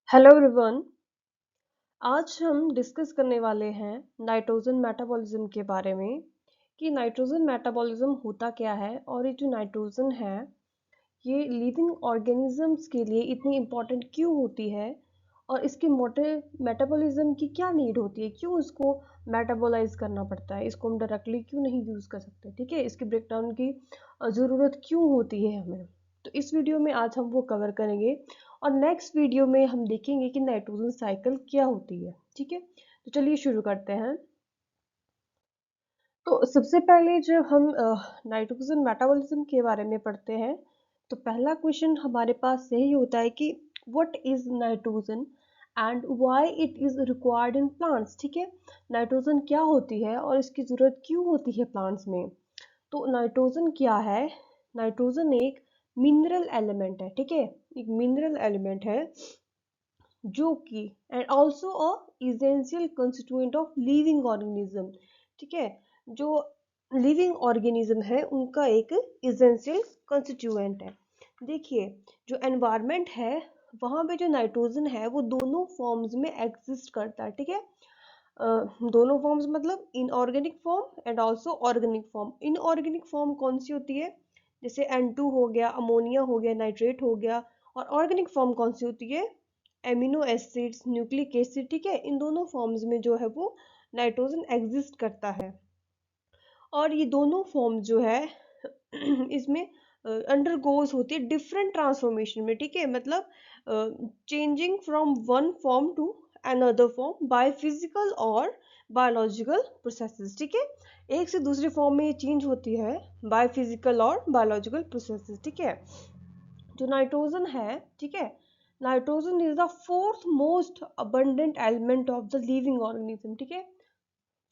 Hello everyone. आज हम discuss करने वाले हैं नाइट्रोजन मेटाबॉलिज्म के बारे में कि नाइट्रोजन मेटाबॉलिज्म होता क्या है और ये जो नाइट्रोजन है ये लिविंग ऑर्गेनिजम्स के लिए इतनी इम्पोर्टेंट क्यों होती है और इसके मोटे मेटाबॉलिज्म की क्या नीड होती है, क्यों इसको मेटाबोलाइज करना पड़ता है, इसको हम डायरेक्टली क्यों नहीं यूज़ कर सकते। ठीक है, इसकी ब्रेकडाउन की ज़रूरत क्यों होती है हमें, तो इस वीडियो में आज हम वो कवर करेंगे। और नेक्स्ट वीडियो में हम देखेंगे कि नाइट्रोजन साइकिल क्या होती है। ठीक है, तो चलिए शुरू करते हैं। तो सबसे पहले जब हम नाइट्रोजन मेटाबॉलिज्म के बारे में पढ़ते हैं तो पहला क्वेश्चन हमारे पास यही होता है कि what is nitrogen and why it is required in plants. ठीक है, नाइट्रोजन क्या होती है और इसकी ज़रूरत क्यों होती है प्लांट्स में। तो नाइट्रोजन क्या है? नाइट्रोजन एक मिनरल एलिमेंट है। ठीक है, एक मिनरल एलिमेंट है जो कि and also a essential constituent of living organism. ठीक है, जो लिविंग ऑर्गेनिज्म है उनका एक इसेंशियल कंस्टिट्यूएंट है। देखिए, जो एनवायरनमेंट है वहाँ पे जो नाइट्रोजन है वो दोनों फॉर्म्स में एग्जिस्ट करता है। ठीक है, दोनों फॉर्म्स मतलब inorganic form and also organic form. Inorganic form कौन सी होती है? जैसे N2 हो गया, अमोनिया हो गया, नाइट्रेट हो गया। और ऑर्गेनिक फॉर्म कौन सी होती है? Amino acids, nucleic acid. ठीक है, इन दोनों फॉर्म्स में जो है वो नाइट्रोजन एग्जिस्ट करता है। और ये दोनों फॉर्म जो है इसमें अंडरगोज होती है डिफरेंट ट्रांसफॉर्मेशन में। ठीक है, मतलब changing from one form to another form by physical और बायोलॉजिकल प्रोसेसेस। ठीक है, एक से दूसरे फॉर्म में ये चेंज होती है बाय फिजिकल और बायोलॉजिकल प्रोसेसेस। ठीक है, जो नाइट्रोजन है, ठीक है, nitrogen is the fourth most abundant element of the living organism. ठीक है,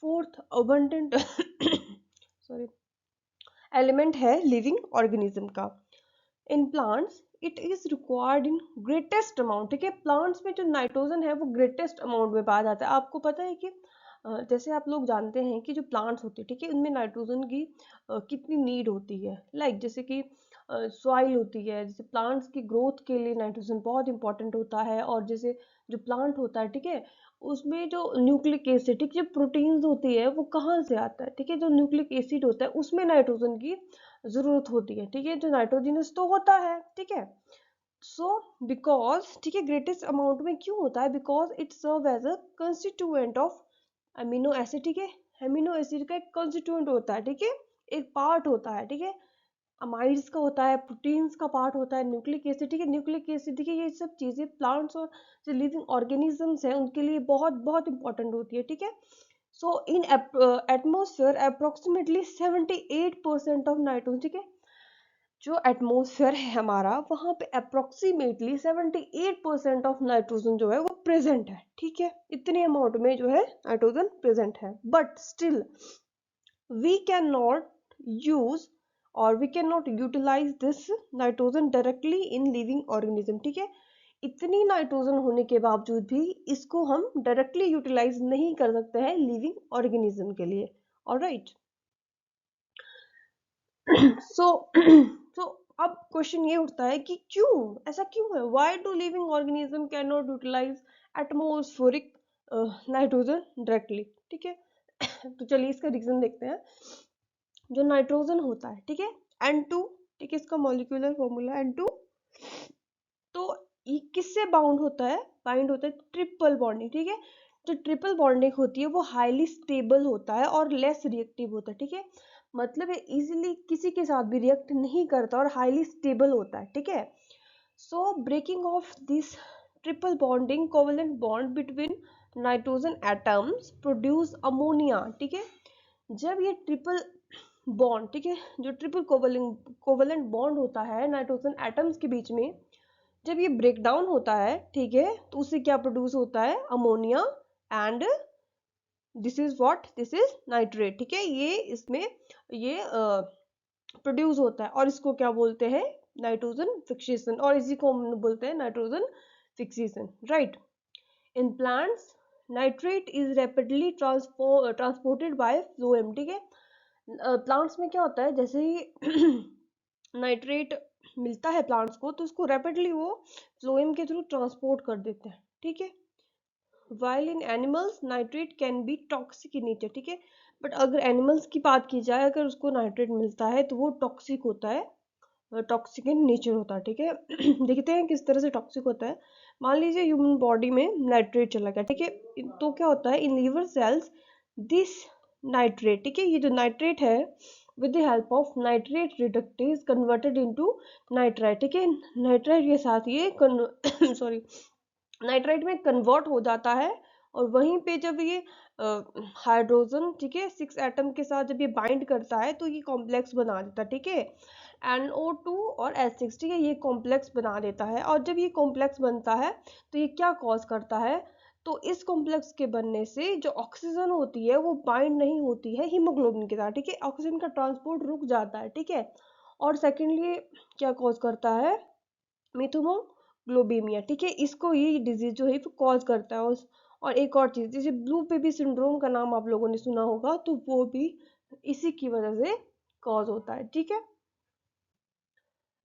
फोर्थ अबंडेंट सॉरी एलिमेंट है लिविंग ऑर्गेनिज्म का। In plants it is required in greatest amount. ठीक है, प्लांट्स में जो नाइट्रोजन है वो ग्रेटेस्ट अमाउंट में पाया जाता है। आपको पता है कि जैसे आप लोग जानते हैं कि जो प्लांट्स होते हैं, ठीक है, उनमें नाइट्रोजन की कितनी नीड होती है। लाइक जैसे कि सॉइल होती है, जैसे प्लांट्स की ग्रोथ के लिए नाइट्रोजन बहुत इंपॉर्टेंट होता है। और जैसे जो प्लांट होता है, ठीक है, उसमें जो न्यूक्लिक एसिड, ठीक है, जो प्रोटीन्स होती है वो कहाँ से आता है? ठीक है, जो न्यूक्लिक एसिड होता है उसमें नाइट्रोजन की जरूरत होती है। ठीक है, जो नाइट्रोजनस तो होता है। ठीक है, सो बिकॉज, ठीक है, ग्रेटेस्ट अमाउंट में क्यों होता है? Because it serve as a constituent of amino acid. ठीक है, अमीनो एसिड का एक कंस्टिट्यूएंट होता है। ठीक है, एक पार्ट होता है। ठीक है, अमाइड्स का होता है, प्रोटीन्स का पार्ट होता है, न्यूक्लिक एसिड। ठीक है, न्यूक्लिक एसिड, ठीक है, ये सब चीज़ें प्लांट्स और जो लिविंग ऑर्गेनिजम्स हैं उनके लिए बहुत बहुत इंपॉर्टेंट होती है। ठीक है, so in atmosphere approximately 78% of nitrogen. ठीक है, जो एटमॉस्फेयर है हमारा वहाँ पे अप्रोक्सीमेटली 78% ऑफ नाइट्रोजन जो है वो प्रेजेंट है। ठीक है, इतने अमाउंट में जो है नाइट्रोजन प्रेजेंट है। But still we can not use और we can not utilize this nitrogen directly in living organism. ठीक है, इतनी नाइट्रोजन होने के बावजूद भी इसको हम डायरेक्टली यूटिलाइज नहीं कर सकते हैं लिविंग ऑर्गेनिज्म के लिए। ऑलराइट, सो सो अब क्वेश्चन ये उठता है कि क्यों, ऐसा क्यों है? Why do living organism can not utilise atmospheric nitrogen directly. ठीक है, तो चलिए इसका रीजन देखते हैं। जो नाइट्रोजन होता है, ठीक है, N2, ठीक है, इसका मॉलिक्यूलर फॉर्मूला N2। तो ये किससे बाउंड होता है? बाइंड होता है ट्रिपल बॉन्डिंग। ठीक है, जो ट्रिपल बॉन्डिंग होती है वो हाईली स्टेबल होता है और लेस रिएक्टिव होता है। ठीक है, मतलब ये इजीली किसी के साथ भी रिएक्ट नहीं करता और हाईली स्टेबल होता है। ठीक है, so breaking off this triple bonding covalent bond between nitrogen atoms produce ammonia. ठीक है, जब ये ट्रिपल बॉन्ड, ठीक है, जो ट्रिपल कोवेलेंट बॉन्ड होता है नाइट्रोजन एटम्स के बीच में, जब ये ब्रेक डाउन होता है, ठीक है, तो उससे क्या प्रोड्यूस होता है? Ammonia. And this is what, this is nitrate. ठीक है, ये इसमें ये प्रोड्यूस होता है और इसको क्या बोलते हैं? नाइट्रोजन फिक्सेशन, और इसी को हम बोलते हैं nitrogen fixation. Right, in plants nitrate is rapidly transported by phloem. ठीक है, प्लांट्स में क्या होता है, जैसे ही नाइट्रेट मिलता है प्लांट्स को तो उसको रैपिडली वो फ्लोएम के थ्रू ट्रांसपोर्ट कर देते हैं, ठीक है। While in animals nitrate can be toxic in nature, ठीक है। बट अगर एनिमल्स की बात की जाए, अगर उसको नाइट्रेट मिलता है तो वो टॉक्सिक होता है, टॉक्सिक इन नेचर होता है, ठीक है। देखते हैं किस तरह से टॉक्सिक होता है। मान लीजिए ह्यूमन बॉडी में नाइट्रेट चला गया, ठीक है, तो क्या होता है in liver cells this nitrate, ठीक है, ये जो नाइट्रेट है with the help of nitrate reductase converted into nitrite, ठीक है। नाइट्राइट के साथ ये सॉरी नाइट्राइट में कन्वर्ट हो जाता है, और वहीं पे जब ये हाइड्रोजन, ठीक है, 6 एटम के साथ जब ये बाइंड करता है तो ये कॉम्प्लेक्स बना देता है, ठीक है। NO2 और H6, ठीक है, ये कॉम्प्लेक्स बना देता है, और जब ये कॉम्प्लेक्स बनता है तो ये क्या कॉज करता है, तो इस कॉम्प्लेक्स के बनने से जो ऑक्सीजन होती है वो बाइंड नहीं होती है हीमोग्लोबिन के साथ, ठीक है, ऑक्सीजन का ट्रांसपोर्ट रुक जाता है, ठीक है। और सेकेंडली क्या कॉज करता है, मिथुमोग्लोबिमिया, ठीक है, इसको ये डिजीज जो है कॉज करता है। और एक और चीज जैसे ब्लू बेबी सिंड्रोम का नाम आप लोगों ने सुना होगा, तो वो भी इसी की वजह से कॉज होता है, ठीक है।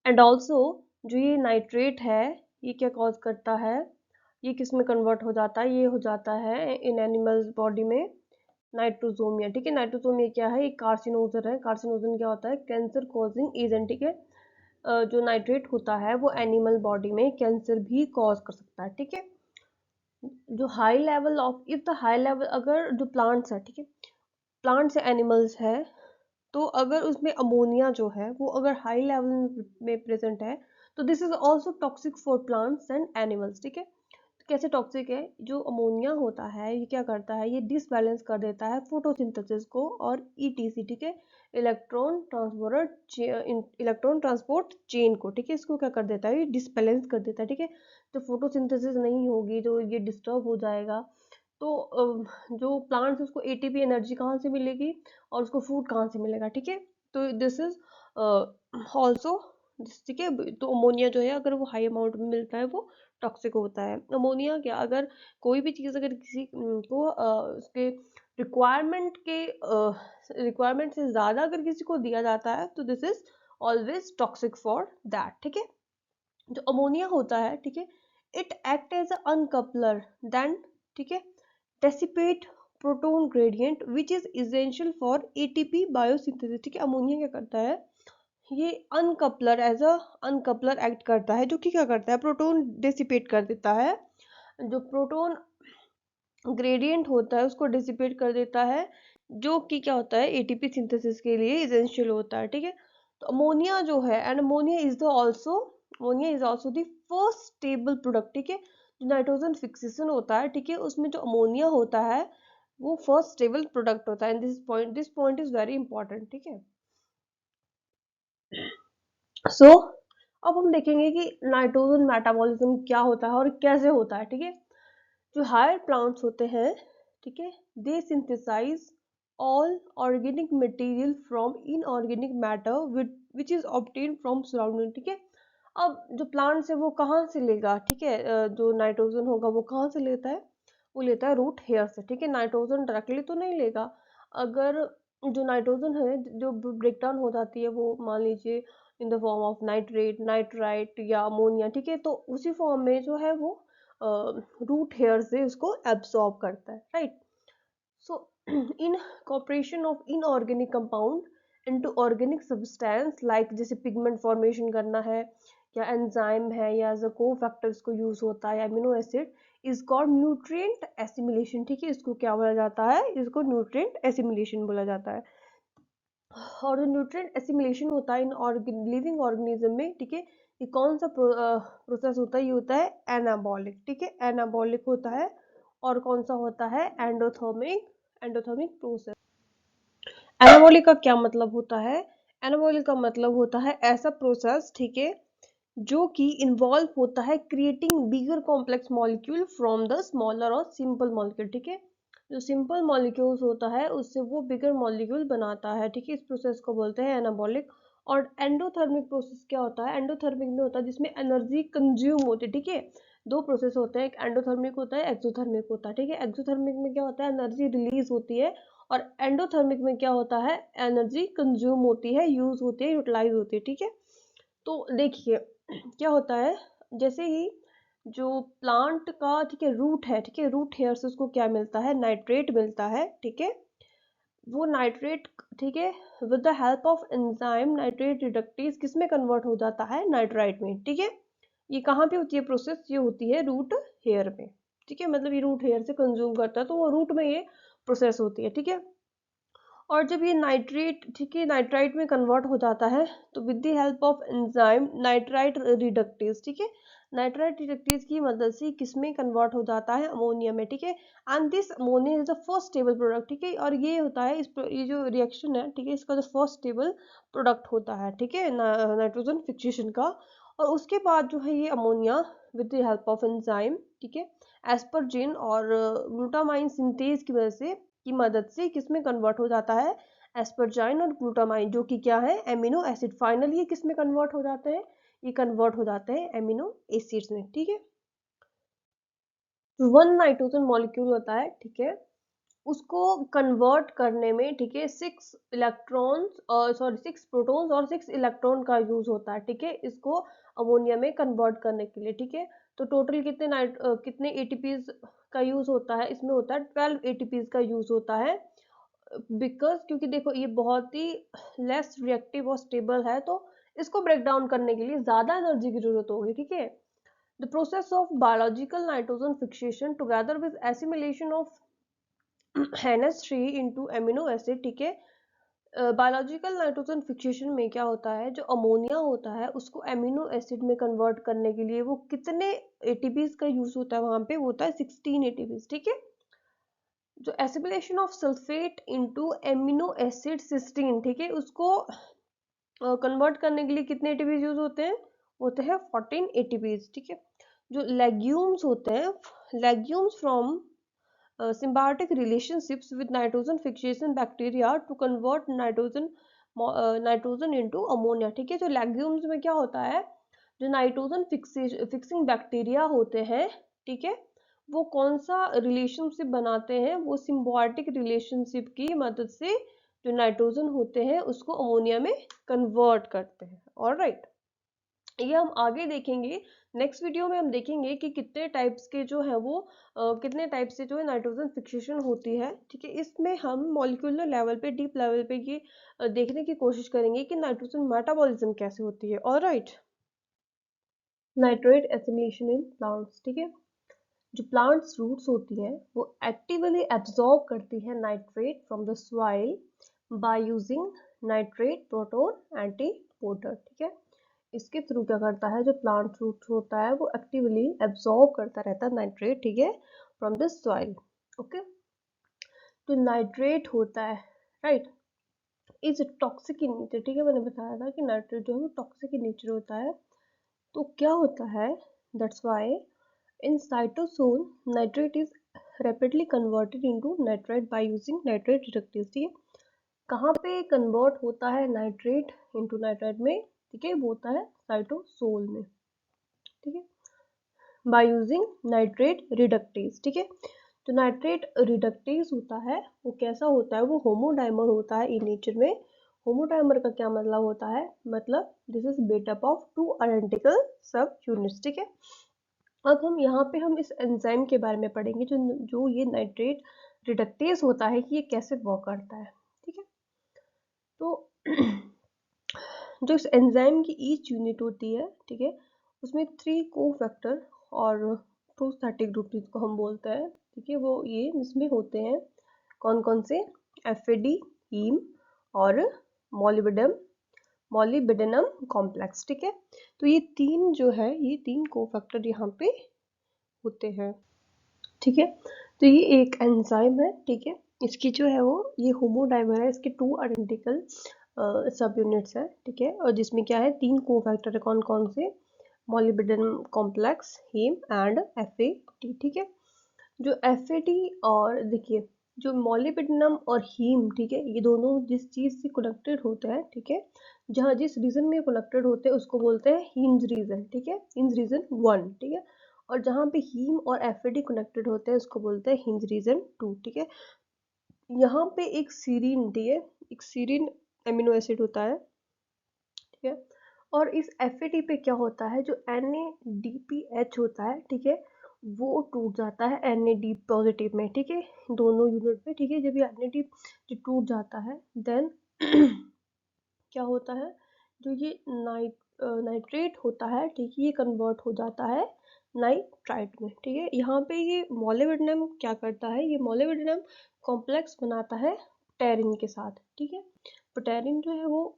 एंड ऑल्सो जो ये नाइट्रेट है ये क्या कॉज करता है, ये किस में कन्वर्ट हो जाता है, ये हो जाता है इन एनिमल्स बॉडी में नाइट्रोसोमिया, ठीक है। नाइट्रोसोमिया क्या है, एक कार्सिनोजन है। कार्सिनोजन क्या होता है, कैंसर कॉजिंग एजेंट, ठीक है। जो नाइट्रेट होता है वो एनिमल बॉडी में कैंसर भी कॉज कर सकता है, ठीक है। जो high level of if the high level, अगर जो प्लांट्स है, ठीक है, प्लांट्स या एनिमल्स है, तो अगर उसमें अमोनिया जो है वो अगर हाई लेवल में प्रेजेंट है तो this is also toxic for plants and animals, ठीक है। तो कैसे टॉक्सिक है, जो अमोनिया होता है ये क्या करता है, ये डिसबैलेंस कर देता है फोटोसिंथेसिस को और ईटीसी, ठीक है, इलेक्ट्रॉन ट्रांसपोर्ट चेन को, ठीक है, इसको क्या कर देता है, ये डिसबैलेंस कर देता है, ठीक है। तो फोटोसिंथेसिस नहीं होगी तो ये डिस्टर्ब हो जाएगा, तो जो प्लांट्स उसको एटीपी एनर्जी कहाँ से मिलेगी और उसको फूड कहाँ से मिलेगा, ठीक है। तो दिस इज ऑल्सो, ठीक है। तो अमोनिया जो है अगर वो हाई अमाउंट में मिलता है वो टॉक्सिक होता है। अमोनिया क्या, अगर कोई भी चीज़ अगर किसी को उसके रिक्वायरमेंट से ज़्यादा अगर किसी को दिया जाता है तो this is always toxic for that, ठीक है। जो अमोनिया होता है, ठीक है, it act as a uncoupler then, ठीक है, dissipate proton gradient which is essential for ATP biosynthesis, ठीक है। अमोनिया क्या करता है, ये अनकपलर एज अ अनकपलर एक्ट करता है, जो कि क्या करता है, प्रोटॉन डेसिपेट कर देता है, जो प्रोटॉन ग्रेडियंट होता है उसको डिसिपेट कर देता है, जो कि क्या होता है एटीपी सिंथेसिस के लिए इसेंशियल होता है, ठीक है। तो अमोनिया जो है, and ammonia is also the first stable product, ठीक है। जो नाइट्रोजन फिक्सेशन होता है, ठीक है, उसमें जो अमोनिया होता है वो फर्स्ट स्टेबल प्रोडक्ट होता है, and this point is very important, ठीक है। सो अब हम देखेंगे कि नाइट्रोजन मेटाबॉलिज्म क्या होता है और कैसे होता है, ठीक है। जो हायर प्लांट्स होते हैं, ठीक है, they synthesize all organic material from inorganic matter which is obtain from surrounding, ठीक है। अब जो प्लांट्स है वो कहाँ से लेगा, ठीक है, जो नाइट्रोजन होगा वो कहाँ से लेता है, वो लेता है रूट हेयर से, ठीक है। नाइट्रोजन डायरेक्टली तो नहीं लेगा, अगर जो नाइट्रोजन है जो ब्रेक डाउन हो जाती है वो मान लीजिए in the form of nitrate, nitrite या अमोनिया, ठीक है, तो उसी फॉर्म में जो है वो रूट हेयर से उसको एब्सॉर्ब करता है, right. So incorporation of inorganic compound into organic substance like जैसे पिगमेंट फॉर्मेशन करना है या एंजाइम है या एज अ को फैक्टर्स को यूज होता है, amino acid is called nutrient assimilation, ठीक है, इसको क्या बोला जाता है, इसको न्यूट्रिएंट एसिमिलेशन बोला जाता है। और जो न्यूट्रिएंट एसिमिलेशन होता है इन लिविंग ऑर्गेनिज्म में, ठीक है, ये कौन सा प्रोसेस होता है, ये होता है एनाबॉलिक, ठीक है, एनाबॉलिक होता है। और कौन सा होता है, एंडोथर्मिक, एंडोथर्मिक प्रोसेस। एनाबॉलिक का क्या मतलब होता है, एनाबॉलिक का मतलब होता है ऐसा प्रोसेस, ठीक है, जो कि इन्वॉल्व होता है creating bigger complex molecule from the smaller और सिंपल मॉलिक्यूल, ठीक है। जो सिंपल मॉलिक्यूल्स होता है उससे वो बिगर मॉलिक्यूल बनाता है, ठीक है, इस प्रोसेस को बोलते हैं एनाबॉलिक। और एंडोथर्मिक प्रोसेस क्या होता है, एंडोथर्मिक में होता है जिसमें एनर्जी कंज्यूम होती है, ठीक है। दो प्रोसेस होते हैं, एक एंडोथर्मिक होता है, एक्सोथर्मिक होता है, ठीक है। एक्सोथर्मिक में क्या होता है, एनर्जी रिलीज होती है, और एंडोथर्मिक में क्या होता है, एनर्जी कंज्यूम होती है, यूज होती है, यूटिलाइज होती है, ठीक है। तो देखिए क्या होता है, जैसे ही जो प्लांट का, ठीक है, रूट है, ठीक है, रूट हेयर से उसको क्या मिलता है, नाइट्रेट मिलता है, ठीक है। वो नाइट्रेट, ठीक है, with the help of enzyme nitrate reductase किस में कन्वर्ट हो जाता है, नाइट्राइट में, ठीक है। ये कहाँ पे होती है प्रोसेस, ये होती है रूट हेयर में, ठीक है, मतलब ये रूट हेयर से कंज्यूम करता है तो वो रूट में ये प्रोसेस होती है, ठीक है। और जब ये नाइट्रेट, ठीक है, नाइट्राइट में कन्वर्ट हो जाता है तो with the help of enzyme nitrite reductase, ठीक है, नाइट्राइट रिडक्टेज की मदद से किस में कन्वर्ट हो जाता है, अमोनिया में, ठीक है। And this ammonia is the first stable product, ठीक है, और ये होता है ये जो रिएक्शन है, ठीक है, इसका जो फर्स्ट स्टेबल प्रोडक्ट होता है, ठीक है, नाइट्रोजन फिक्सेशन का। और उसके बाद जो है ये ammonia with the help of enzyme, ठीक है, एस्परजिन और ग्लूटामाइन सिंथेज की वजह से, की मदद से किस में कन्वर्ट हो जाता है, एस्परजाइन और ग्लूटामाइन, जो कि क्या है, एमिनो एसिड। फाइनली ये किस में कन्वर्ट हो जाते हैं, ये कन्वर्ट हो जाते हैं एमिनो एसिड्स में, ठीक है। वन नाइट्रोजन मॉलिक्यूल होता है, ठीक है, उसको कन्वर्ट करने में, ठीक है, 6 इलेक्ट्रॉन्स और सॉरी 6 प्रोटॉन्स और 6 इलेक्ट्रॉन का यूज होता है, ठीक है, इसको अमोनिया में कन्वर्ट करने के लिए, ठीक है। तो टोटल कितने एटीपीज का यूज होता है, इसमें होता है 12 एटीपीज का यूज होता है, बिकॉज क्योंकि देखो ये बहुत ही लेस रिएक्टिव और स्टेबल है, तो इसको ब्रेक डाउन करने के लिए ज्यादा एनर्जी की जरूरत होगी, ठीक है। The process of biological nitrogen fixation together with assimilation of NH3 into amino acid, ठीक है। बायोलॉजिकल नाइट्रोजन फिक्सेशन में क्या होता है, जो अमोनिया होता है उसको एमिनो एसिड में कन्वर्ट करने के लिए वो कितने एटीपीज का यूज होता है, वहां पे वो होता है 16 एटीपीज, ठीक है। जो assimilation of sulphate into amino acid cysteine, ठीक है, उसको कन्वर्ट करने के लिए कितने एटीपीज यूज होते हैं 14 एटीपीज, ठीक है। जो लेग्यूम्स होते हैं, legumes from symbiotic relationships with nitrogen fixation bacteria to convert nitrogen into ammonia, ठीक है। जो लेग्यूम्स में क्या होता है, जो नाइट्रोजन फिक्सिंग बैक्टीरिया होते हैं, ठीक है, वो कौन सा रिलेशनशिप बनाते हैं, वो सिम्बायोटिक रिलेशनशिप की मदद से जो नाइट्रोजन होते हैं उसको अमोनिया में कन्वर्ट करते हैं, ऑलराइट। ये हम आगे देखेंगे, नेक्स्ट वीडियो में हम देखेंगे कि कितने टाइप्स के जो है वो कितने टाइप से जो है नाइट्रोजन फिक्सेशन होती है, ठीक है। इसमें हम मॉलिक्यूलर लेवल पे, डीप लेवल पे ये देखने की कोशिश करेंगे कि नाइट्रोजन मेटाबॉलिज्म कैसे होती है, alright. Nitrate assimilation in plants, ठीक है, जो प्लांट्स रूट्स होती हैं वो एक्टिवली एब्जॉर्ब करती है nitrate from the soil by using nitrate proton antiporter, ठीक है। इसके थ्रू क्या करता है, जो प्लांट रूट होता है वो एक्टिवली एब्जॉर्ब करता रहता है नाइट्रेट, ठीक है, फ्रॉम द सॉइल, ओके। तो नाइट्रेट होता है, right, is toxic in nature, ठीक है, मैंने बताया था कि नाइट्रेट जो है वो टॉक्सिक इन नेचर होता है। तो क्या होता है, that's why in cytosol nitrate is rapidly converted into nitrate bye using nitrate reductase, ठीक है। कहाँ पे कन्वर्ट होता है नाइट्रेट इनटू नाइट्रेट में, ठीक है, वो होता है साइटोसोल में, ठीक है, बाय यूजिंग नाइट्रेट रिडक्टेज, ठीक है। तो नाइट्रेट रिडक्टेज होता है वो कैसा होता है, वो होमोडाइमर होता है इन नेचर में। होमोडाइमर का क्या मतलब होता है, मतलब this is made up of 2 identical सब यूनिट्स, ठीक है। अब हम यहाँ पे हम इस एंजाइम के बारे में पढ़ेंगे, जो जो ये नाइट्रेट रिडक्टेज होता है कि ये कैसे वर्क करता है, ठीक है। तो जो इस एंजाइम की ईच यूनिट होती है, ठीक है, उसमें 3 कोफैक्टर और प्रोस्थेटिक ग्रुप जिसको हम बोलते हैं, ठीक है, वो ये इसमें होते हैं, कौन कौन से, एफएडी, हीम और मॉलिबेडम मॉलिबेडेनम कॉम्प्लेक्स, ठीक है। तो ये 3 जो है, ये 3 कोफैक्टर यहाँ पे होते हैं, ठीक है। तो ये एक एंजाइम है, ठीक है, इसकी जो है वो ये होमोडाइमर है, इसके 2 आइडेंटिकल सब यूनिट्स है, ठीक है, और जिसमें क्या है 3 कोफैक्टर है, कौन कौन से, मॉलिबेडेनम कॉम्प्लेक्स, हीम एंड एफएटी, ठीक है। जो एफएटी और देखिए जो मॉलिबेडेनम और हीम, ठीक है, ये दोनों जिस चीज से कनेक्टेड होते हैं, ठीक है, जहाँ जिस रीजन में कनेक्टेड होते हैं उसको बोलते हैं हिंज रीजन, ठीक है, हिंज रीजन 1, ठीक है। और जहाँ पे हीम और एफएडी कनेक्टेड होते हैं उसको बोलते हैं हिंज रीजन 2, ठीक है। यहाँ पे एक सीरीन, ठीक है, एक सीरीन एमिनो एसिड होता है, ठीक है, और इस FAD पे क्या होता है, जो NADPH होता है, ठीक है, वो टूट जाता है NAD पॉजिटिव में, ठीक है, दोनों यूनिट में, ठीक है। जब ये NAD टूट जाता है देन क्या होता है, जो ये नाइट्रेट होता है, ठीक है, ये कन्वर्ट हो जाता है नाइट्राइट में, ठीक है। यहाँ पे ये मोलिब्डेनम क्या करता है, ये मोलिब्डेनम कॉम्प्लेक्स बनाता है टेरिन के साथ, ठीक है। टेरिन जो है वो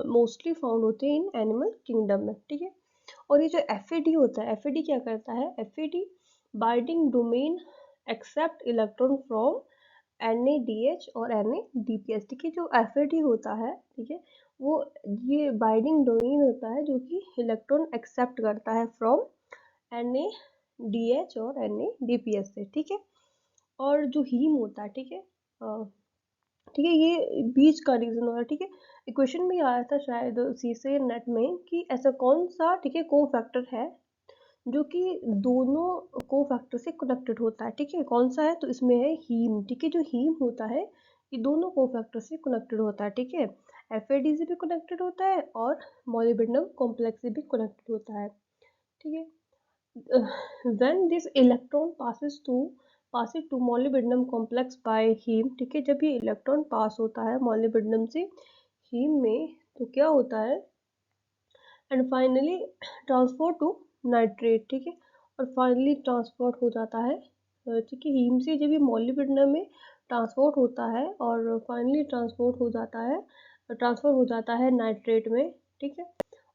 मोस्टली फाउंड होते हैं इन एनिमल किंगडम में, ठीक है। और ये जो FAD होता है, FAD क्या करता है, FAD binding domain accept electron from NADH और NADPH, ठीक है। जो FAD होता है, ठीक है, वो ये बाइंडिंग डोमेन होता है जो कि इलेक्ट्रॉन एक्सेप्ट करता है फ्रॉम NADH और NADPH से, ठीक है। और जो हीम होता है, ठीक है, ठीक है, ये बीच का रीजन होगा, ठीक है। इक्वेशन में आया था शायद CCA नेट में कि ऐसा कौन सा, ठीक है, को फैक्टर है जो कि दोनों को फैक्टर से कनेक्टेड होता है, ठीक है, कौन सा है, तो इसमें है हीम, ठीक है। जो हीम होता है ये दोनों को फैक्टर से कनेक्टेड होता है, ठीक है, FAD से भी कनेक्टेड होता है और मोलिब्डेनम कॉम्प्लेक्स से भी कनेक्टेड होता है, ठीक है। when this electron passes to molybdenum complex by heme, ठीक है, जब ये इलेक्ट्रॉन पास होता है molybdenum से हीम में तो क्या होता है, and finally transfer to nitrate, ठीक है, और फाइनली ट्रांसपोर्ट हो जाता है, ठीक है, हीम से जब ये मोलिब्डेनम में ट्रांसपोर्ट होता है और फाइनली ट्रांसफर हो जाता है नाइट्रेट में, ठीक है।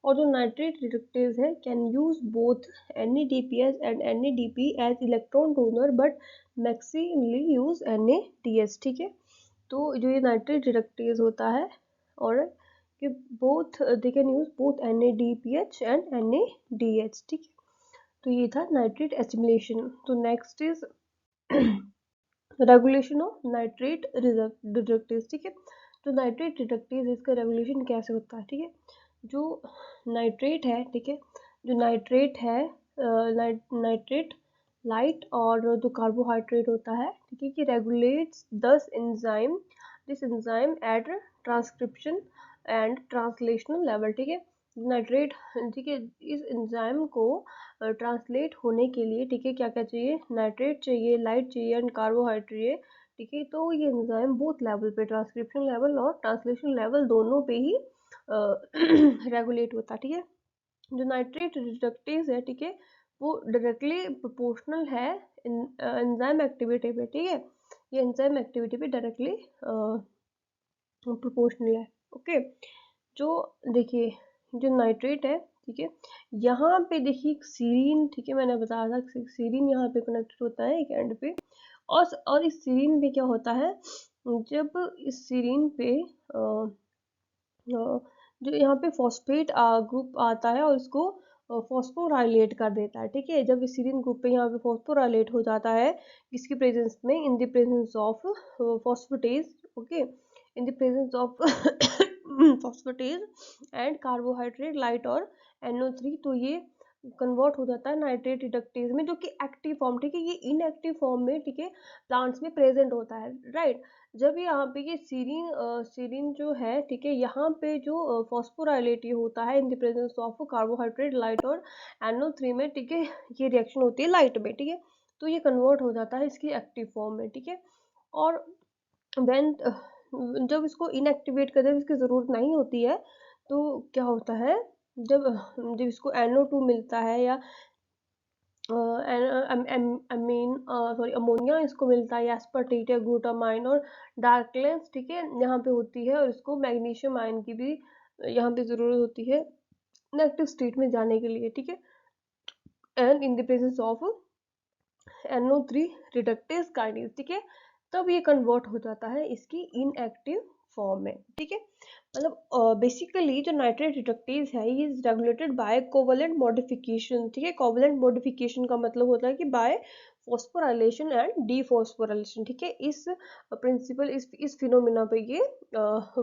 और जो नाइट्रेट रिडक्टेज है can use both NADPH and NADP as electron donor but maximally use NADH, ठीक है। तो जो ये नाइट्रेट रिडक्टेज होता है और कि both they can use both NADPH and NADH, ठीक है। तो ये था नाइट्रेट एसिमिलेशन। तो next is regulation of nitrate reductase, ठीक है। तो नाइट्रेट रिडक्टेज इसका रेगुलेशन कैसे होता है, ठीक है। जो नाइट्रेट है, ठीक है, जो नाइट्रेट है, नाइट्रेट लाइट और जो कार्बोहाइड्रेट होता है, ठीक है, कि regulates this enzyme eight transcription and translational level, ठीक है। नाइट्रेट, ठीक है, इस एंजाइम को ट्रांसलेट होने के लिए, ठीक है, क्या क्या चाहिए, नाइट्रेट चाहिए, लाइट चाहिए एंड कार्बोहाइड्रेट, ठीक है। तो ये एंजाइम बोथ लेवल पे, ट्रांसक्रिप्शन लेवल और ट्रांसलेशन लेवल दोनों पे ही रेगुलेट होता है, ठीक है। जो नाइट्रेट रिडक्टेज है, ठीक है, वो डायरेक्टली प्रोपोर्शनल है एंजाइम एक्टिविटी पे, ठीक है, ये एंजाइम एक्टिविटी पे डायरेक्टली प्रोपोर्शनल है, ओके। जो देखिए जो नाइट्रेट है, ठीक है, यहाँ पे देखिए सीरीन, ठीक है, मैंने बताया था सीरीन यहाँ पे कनेक्टेड होता है एक एंड पे, और इस सीरीन पे क्या होता है, जब इस सीरीन पे जो यहाँ पे फॉस्फेट ग्रुप आता है और इसको फॉस्फोराइलेट कर देता है, ठीक है। जब इस सीरीन ग्रुप पे यहाँ पे फॉस्फोराइलेट हो जाता है किसकी प्रेजेंस में, इन the presence of phosphatase, okay, in the presence of phosphatase and carbohydrate light और NO3, तो ये कन्वर्ट हो जाता है नाइट्रेट रिडक्टेज में, जो कि एक्टिव फॉर्म, ठीक है, ये इनएक्टिव फॉर्म में, ठीक है, प्लांट्स में प्रेजेंट होता है, राइट। जब यहाँ पे ये सीरीन जो है, ठीक है, यहाँ पे जो फॉस्फोराइलेट होता है in the presence of carbohydrate light और NO3 में, ठीक है, ये रिएक्शन होती है लाइट में, ठीक है, तो ये कन्वर्ट हो जाता है इसकी एक्टिव फॉर्म में, ठीक है। और व्हेन जब इसको इनएक्टिवेट कर, जब इसकी ज़रूरत नहीं होती है तो क्या होता है, जब जब इसको NO2 मिलता है या अमीन सॉरी अमोनिया इसको मिलता है, एस्पर्टेट या ग्लूटामाइन और डार्कलेंस, ठीक है, यहाँ पे होती है, और इसको मैग्नीशियम आयन की भी यहाँ पे ज़रूरत होती है इनएक्टिव स्टेट में जाने के लिए, ठीक है। And in the presence of NO3 reductase kinase, ठीक है, तब ये कन्वर्ट हो जाता है इसकी इनएक्टिव फॉर्म में, ठीक है। मतलब बेसिकली जो नाइट्रेट रिडक्टेज है ये is regulated by covalent modification, ठीक है। कोवेलेंट मॉडिफिकेशन का मतलब होता है कि बाय फॉस्फोराइलेशन एंड डीफॉस्फोराइलेशन, ठीक है। इस प्रिंसिपल इस फिनोमिना पे ये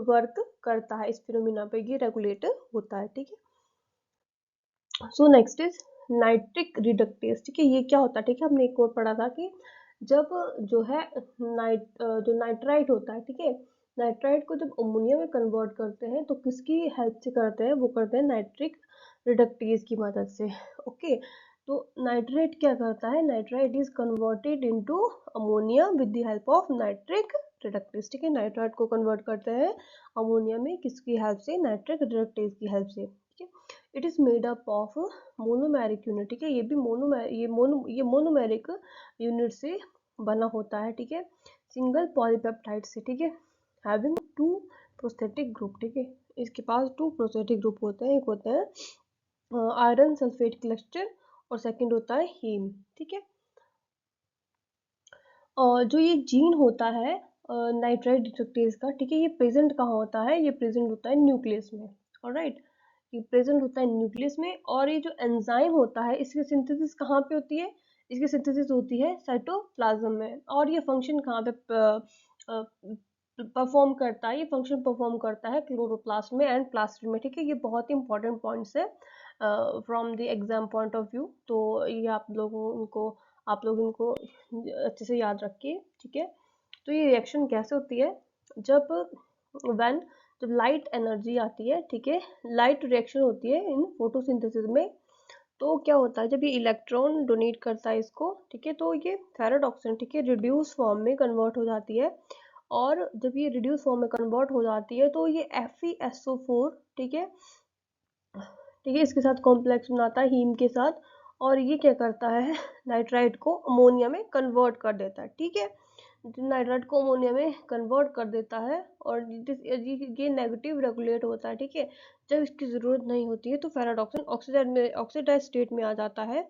वर्क करता है, इस फिनोमिना पे ये रेगुलेट होता है, ठीक है। So next is nitric reductase, ठीक है, ये क्या होता है, ठीक है, हमने एक और पढ़ा था कि जब जो है जो नाइट्राइट होता है, ठीक है, नाइट्राइट को जब अमोनिया में कन्वर्ट करते हैं तो किसकी हेल्प से करते हैं, वो करते हैं नाइट्रिक रिडक्टेज की मदद से। ओके, तो नाइट्रेट क्या करता है, nitrite is converted into ammonia with the help of nitric reductase. ठीक है, नाइट्राइट को कन्वर्ट करते हैं अमोनिया में किसकी हेल्प से, नाइट्रिक रिडक्टेज की हेल्प से। ठीक है, it is made up of monomeric unit. ठीक है, ये भी मोनोमेरिक यूनिट से बना होता है। ठीक है, सिंगल पॉलीपेप्टाइड से। ठीक है, हैविंग टू प्रोस्थेटिक ग्रुप। ठीक है, इसके पास टू प्रोस्थेटिक ग्रुप होते हैं, एक होता है आयरन सल्फेट क्लस्टर और सेकंड होता है हीम। ठीक है, और जो ये जीन होता है नाइट्राइट डिटेक्टेज का, ठीक है, ये प्रेजेंट कहाँ होता है, ये प्रेजेंट होता है न्यूक्लियस में। ऑलराइट, ये प्रेजेंट होता है न्यूक्लियस में। और ये जो एंजाइम होता है इसकी सिंथेसिस कहाँ पे होती है, इसकी सिंथेसिस होती है साइटोप्लाज्म में। और ये फंक्शन कहाँ पे परफॉर्म करता है, ये फंक्शन परफॉर्म करता है क्लोरोप्लास्ट में एंड प्लास्टिड में। ठीक है, ये बहुत ही इंपॉर्टेंट पॉइंट्स है from the exam point of view. तो ये आप लोग इनको अच्छे से याद रखिए। ठीक है, तो ये रिएक्शन कैसे होती है, जब व्हेन जब लाइट एनर्जी आती है, ठीक है, लाइट रिएक्शन होती है इन फोटोसिंथेसिस में। तो क्या होता है, जब ये इलेक्ट्रॉन डोनेट करता है इसको, ठीक है, तो ये फेरेट ऑक्साइड, ठीक है, रिड्यूस फॉर्म में कन्वर्ट हो जाती है। और जब ये रिड्यूस फॉर्म में कन्वर्ट हो जाती है तो ये FeSO4, ठीक है, ठीक है, इसके साथ कॉम्प्लेक्स बनाता है हीम के साथ। और ये क्या करता है, नाइट्राइट को अमोनिया में कन्वर्ट कर देता है। ठीक है, नाइट्राइट को अमोनिया में कन्वर्ट कर देता है और ये नेगेटिव रेगुलेट होता है। ठीक है, जब इसकी ज़रूरत नहीं होती है तो फेराडॉक्सिन ऑक्सीडाइज स्टेट में आ जाता है।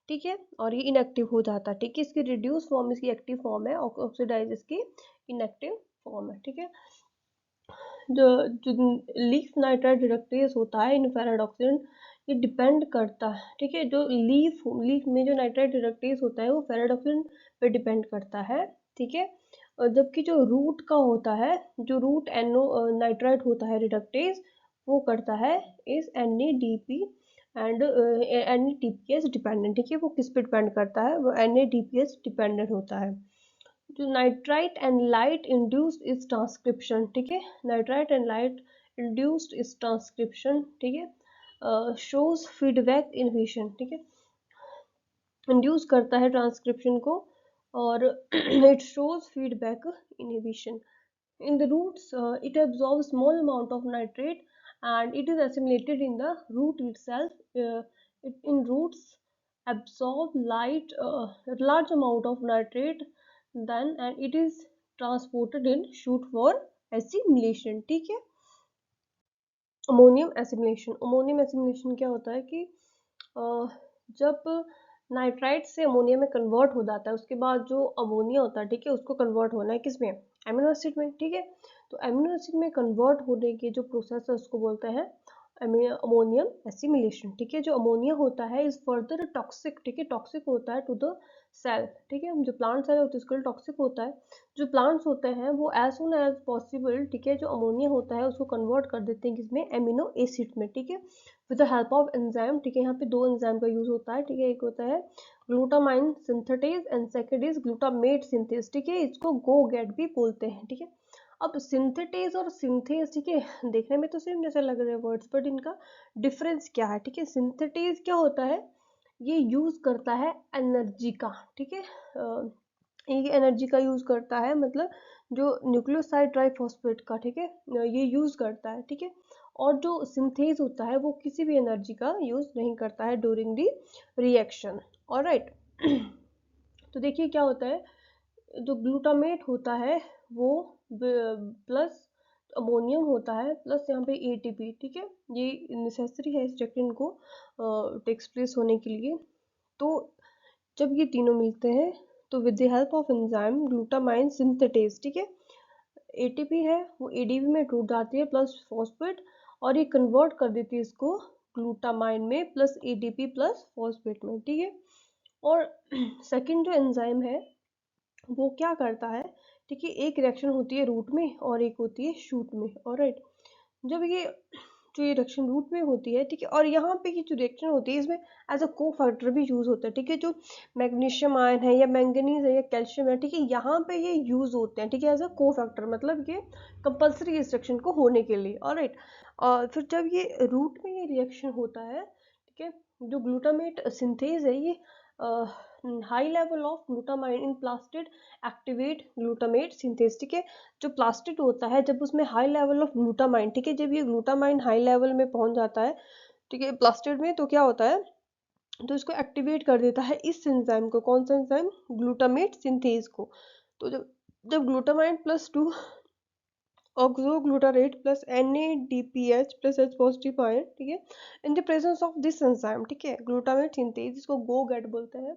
ठीक है, और ये इनएक्टिव हो जाता है। ठीक है, इसकी रिड्यूस फॉर्म इसकी एक्टिव फॉर्म है, ऑक्सीडाइज इसकी इनएक्टिव फॉर्म है। ठीक है, जो लीफ नाइट्राइट रिडक्टेज होता है इन फेराडॉक्सिन, ये डिपेंड करता है। ठीक है, जो लीफ में जो नाइट्राइट रिडक्टेज होता है वो फेराडॉक्सिन पे डिपेंड करता है। ठीक है, और जबकि जो रूट का होता है, जो रूट एनो नाइट्राइट होता है रिडक्टेज, वो करता है इस NADP एंड NADPS डिपेंडेंट। ठीक है, वो किस पे डिपेंड करता है, वो NADPS डिपेंडेंट होता है। जो nitrite and light induced is transcription. ठीक है, nitrite and light induced is transcription. ठीक है, शोज फीडबैक इनहिबिशन। ठीक है, इंड्यूस करता है ट्रांसक्रिप्शन को और it shows feedback inhibition. In the roots, it absorbs small amount of nitrate and it is assimilated in the root itself. In roots, absorb large amount of nitrate, then and it is transported in shoot for assimilation. ठीक है, ammonium assimilation क्या होता है कि जब nitrite से ammonia में convert हो जाता है, उसके बाद जो अमोनिया होता है, ठीक है, उसको कन्वर्ट होना है किसमें, एमिनो एसिड में। ठीक है, तो एमिनो एसिड में कन्वर्ट होने के जो प्रोसेस है उसको बोलते हैं अमोनियम एसिमिलेशन। ठीक है, जो अमोनिया होता है इज फर्दर टॉक्सिक। ठीक है, टॉक्सिक होता है टू द सेल। ठीक है, जो प्लांट सेल होता है उसके लिए टॉक्सिक होता है। जो प्लांट्स होते हैं वो एज सुन एज पॉसिबल, ठीक है, जो अमोनिया होता है उसको कन्वर्ट कर देते हैं किसमें, एमिनो एसिड में। ठीक है, with the help of enzyme. ठीक है, यहाँ पे दो एंजाइम का यूज होता है। ठीक है, एक होता है glutamine synthetase and second is glutamate synthase. ठीक है, इसको गो गेट भी बोलते हैं। ठीक है, अब सिंथेटेज और सिंथेज, ठीक है, देखने में तो सेम जैसा लग रहे हैं वर्ड्स, बट इनका डिफरेंस क्या है। ठीक है, सिंथेटेज क्या होता है, ये यूज करता है एनर्जी का। ठीक है, ये एनर्जी का यूज करता है, मतलब जो न्यूक्लियोसाइड ट्राइफॉस्फेट का, ठीक है, ये यूज करता है। ठीक है, और जो सिंथेज होता है वो किसी भी एनर्जी का यूज नहीं करता है ड्यूरिंग दी रिएक्शन। ऑलराइट, तो देखिए क्या होता है, जो ग्लूटामेट होता है वो प्लस अमोनियम होता है प्लस यहाँ पे ATP। ठीक है, ये नेसेसरी है इस रिएक्शन को टेक्स प्लेस होने के लिए। तो जब ये तीनों मिलते हैं तो with the help of enzyme glutamine synthetase, ठीक है, ATP है वो ADP में टूट जाती है प्लस फॉस्फेट, और ये कन्वर्ट कर देती है इसको ग्लूटामाइन में प्लस ADP प्लस फॉस्फेट में। ठीक है, और सेकंड जो एंजाइम है वो क्या करता है, ठीक है, एक रिएक्शन होती है रूट में और एक होती है शूट में। ऑलराइट, जब ये जो ये रिएक्शन रूट में होती है, ठीक है। और यहाँ पे ये जो रिएक्शन होती है इसमें एज अ को फैक्टर भी यूज होता है, ठीक है। जो मैग्नीशियम आयन है या मैंगनीज है या कैल्शियम है, ठीक है, यहाँ पे ये यूज होते हैं, ठीक है, एज अ को फैक्टर, मतलब ये कंपल्सरी इस रिएक्शन को होने के लिए। ऑलराइट। और फिर जब ये रूट में ये रिएक्शन होता है, ठीक है, जो ग्लूटामेट सिंथेज है ये high level of glutamine in plastid activate glutamate synthase, ठीक है। जो प्लास्टिड होता है जब उसमें हाई लेवल ऑफ ग्लूटामाइन, ठीक है, जब ये ग्लूटामाइन हाई लेवल में पहुंच जाता है, ठीक है, प्लास्टिड में, तो क्या होता है, तो इसको एक्टिवेट कर देता है इस एंजाइम को। कौन सा एंजाइम? ग्लूटामेट सिंथेज को। तो जब जब glutamine plus 2 oxoglutarate plus NADPH plus H positive ion, ठीक है, in the presence of this enzyme, ठीक है, ग्लूटामेट सिंथेज, इसको गो गेट बोलते हैं।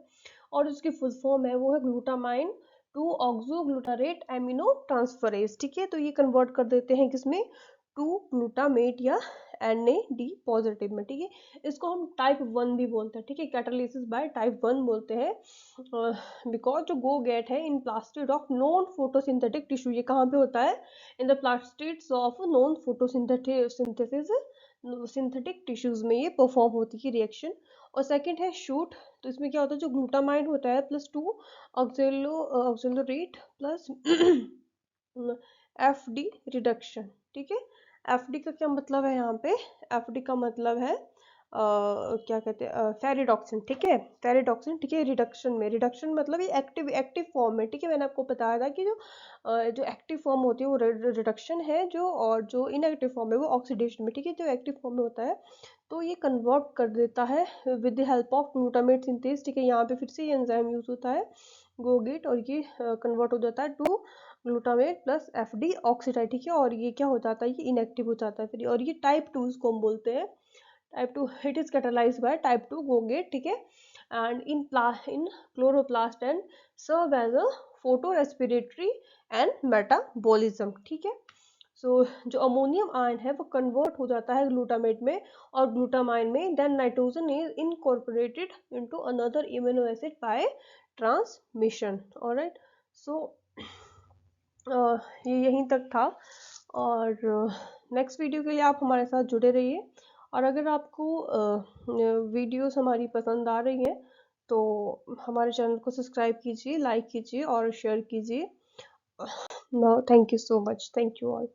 और उसकी फुल फॉर्म है वो है ग्लूटामाइन 2 ऑक्सोग्लूटारेट एमिनो ट्रांसफरेज, ठीक है। तो ये कन्वर्ट कर देते हैं किसमें? 2 ग्लूटामेट या NAD पॉजिटिव में, ठीक है। इसको हम टाइप 1 भी बोलते हैं, ठीक है, कैटालिसिस बाय टाइप 1 बोलते हैं। बिकॉज जो गो गेट है in plastid of non photosynthetic tissue, ये कहाँ पे होता है? In the plastids of non photosynthesis synthetic tissues में ये परफॉर्म होती है रिएक्शन। और सेकंड है शूट। तो इसमें क्या होता है, जो ग्लूटामाइन होता है प्लस 2 ऑक्सिलरेट प्लस FD रिडक्शन, ठीक है। FD का क्या मतलब है यहाँ पे? FD का मतलब है क्या कहते हैं, फेरिडॉक्सिन, ठीक है, फेरिडॉक्सिन, ठीक है। रिडक्शन में, रिडक्शन मतलब ये एक्टिव एक्टिव फॉर्म में, ठीक है। मैंने आपको बताया था कि जो एक्टिव फॉर्म होती है वो रिडक्शन है, जो और जो इनएक्टिव फॉर्म है वो ऑक्सीडेशन में, ठीक है। जो एक्टिव फॉर्म में होता है तो ये कन्वर्ट कर देता है with the help of glutamate synthase, ठीक है। यहाँ पे फिर से ये एंजाइम यूज होता है गोगेट, और ये कन्वर्ट हो जाता है to glutamate plus FD oxidised, ठीक है। और ये क्या हो जाता है, ये इनएक्टिव हो जाता है फिर। और ये टाइप 2 इसको हम बोलते हैं, type 2 it is catalysed by type 2 GOGAT, ठीक है। And in chloroplast and serve as a photo respiratory and metabolism, ठीक है। सो जो अमोनियम आयन है वो कन्वर्ट हो जाता है ग्लूटामेट में और ग्लूटामाइन में, then nitrogen is incorporated into another amino acid by transmission. Alright. So ये यहीं तक था। और नेक्स्ट वीडियो के लिए आप हमारे साथ जुड़े रहिए। और अगर आपको वीडियोस हमारी पसंद आ रही हैं तो हमारे चैनल को सब्सक्राइब कीजिए, लाइक कीजिए और शेयर कीजिए। Thank you so much, thank you all.